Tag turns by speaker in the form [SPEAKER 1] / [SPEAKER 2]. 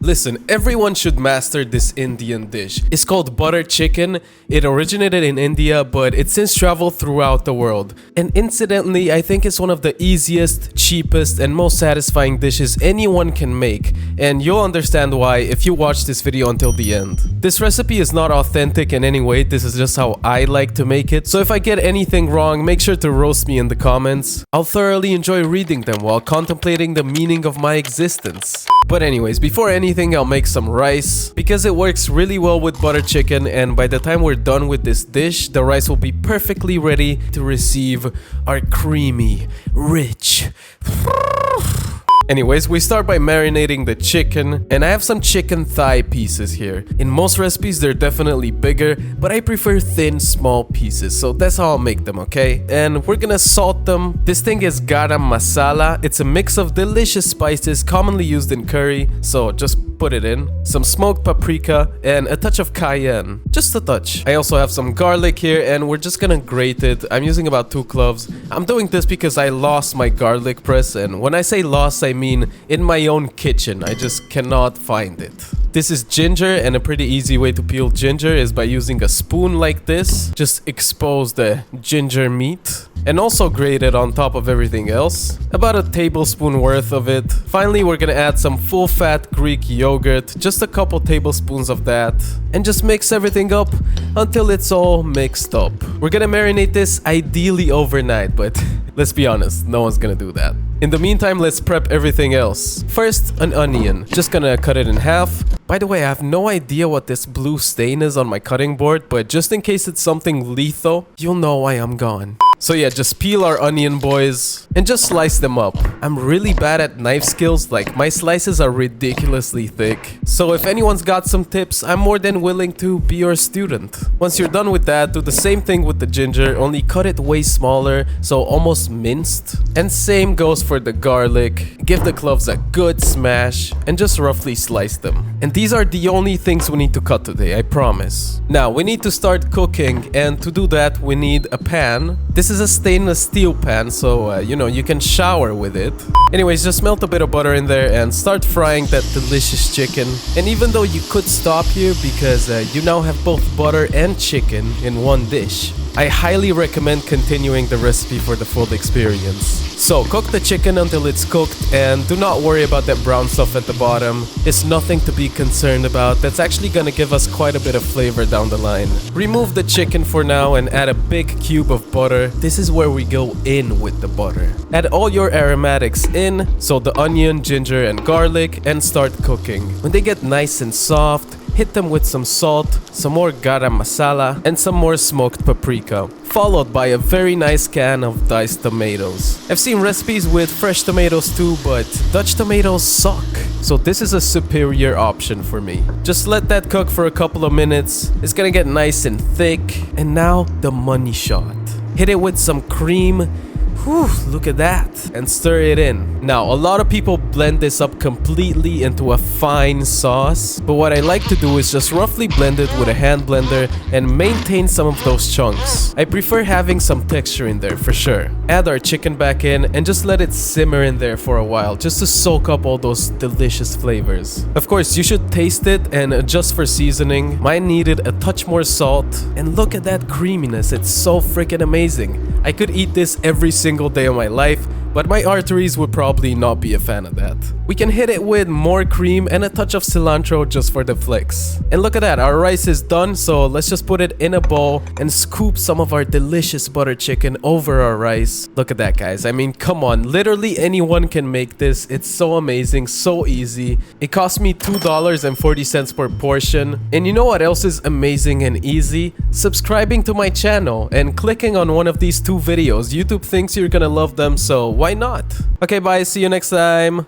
[SPEAKER 1] Listen, everyone should master this Indian dish. It's called butter chicken. It originated in India, but it's since traveled throughout the world. And incidentally, I think it's one of the easiest, cheapest, and most satisfying dishes anyone can make. And you'll understand why if you watch this video until the end. This recipe is not authentic in any way. This is just how I like to make it. So if I get anything wrong, make sure to roast me in the comments. I'll thoroughly enjoy reading them while contemplating the meaning of my existence. But anyways, before anything, I'll make some rice because it works really well with butter chicken, and by the time we're done with this dish, the rice will be perfectly ready to receive our creamy, rich. Anyways, we start by marinating the chicken, and I have some chicken thigh pieces here. In most recipes, they're definitely bigger, but I prefer thin, small pieces, so that's how I'll make them, okay? And we're gonna salt them. This thing is garam masala. It's a mix of delicious spices commonly used in curry, so just put it in. Some smoked paprika and a touch of cayenne. Just a touch. I also have some garlic here, and we're just gonna grate it. I'm using about 2 cloves. I'm doing this because I lost my garlic press, and when I say lost, I mean in my own kitchen. I just cannot find it. This is ginger, and a pretty easy way to peel ginger is by using a spoon like this. Just expose the ginger meat and also grate it on top of everything else. About a tablespoon worth of it. Finally, we're gonna add some full-fat Greek yogurt, just a couple tablespoons of that, and just mix everything up until it's all mixed up. We're gonna marinate this ideally overnight, but let's be honest, no one's gonna do that. In the meantime, let's prep everything else. First, an onion. Just gonna cut it in half. By the way, I have no idea what this blue stain is on my cutting board, but just in case it's something lethal, you'll know why I'm gone. So yeah, just peel our onion, boys, and just slice them up. I'm really bad at knife skills, like my slices are ridiculously thick. So if anyone's got some tips, I'm more than willing to be your student. Once you're done with that, do the same thing with the ginger, only cut it way smaller, so almost minced. And same goes for the garlic. Give the cloves a good smash, and just roughly slice them. And these are the only things we need to cut today, I promise. Now, we need to start cooking, and to do that, we need a pan. This is a stainless steel pan, so you can shower with it. Anyways, just melt a bit of butter in there and start frying that delicious chicken. And even though you could stop here because you now have both butter and chicken in one dish, I highly recommend continuing the recipe for the full experience. So cook the chicken until it's cooked, and do not worry about that brown stuff at the bottom. It's nothing to be concerned about. That's actually gonna give us quite a bit of flavor down the line. Remove the chicken for now and add a big cube of butter. This is where we go in with the butter. Add all your aromatics in, so the onion, ginger, and garlic, and start cooking. When they get nice and soft, hit them with some salt, some more garam masala, and some more smoked paprika, followed by a very nice can of diced tomatoes. I've seen recipes with fresh tomatoes too, but Dutch tomatoes suck. So this is a superior option for me. Just let that cook for a couple of minutes. It's gonna get nice and thick. And now the money shot. Hit it with some cream. Whew, look at that. And stir it in. Now, a lot of people blend this up completely into a fine sauce, but what I like to do is just roughly blend it with a hand blender and maintain some of those chunks. I prefer having some texture in there for sure. Add our chicken back in and just let it simmer in there for a while just to soak up all those delicious flavors. Of course, you should taste it and adjust for seasoning. Mine needed a touch more salt, and look at that creaminess. It's so freaking amazing. I could eat this every single day of my life, but my arteries would probably not be a fan of that. We can hit it with more cream and a touch of cilantro just for the flicks. And look at that, our rice is done, so let's just put it in a bowl and scoop some of our delicious butter chicken over our rice. Look at that, guys. I mean, come on, literally anyone can make this. It's so amazing, so easy. It cost me $2.40 per portion. And you know what else is amazing and easy? Subscribing to my channel and clicking on one of these 2 videos. YouTube thinks you're gonna love them, so why not? Okay, bye, see you next time.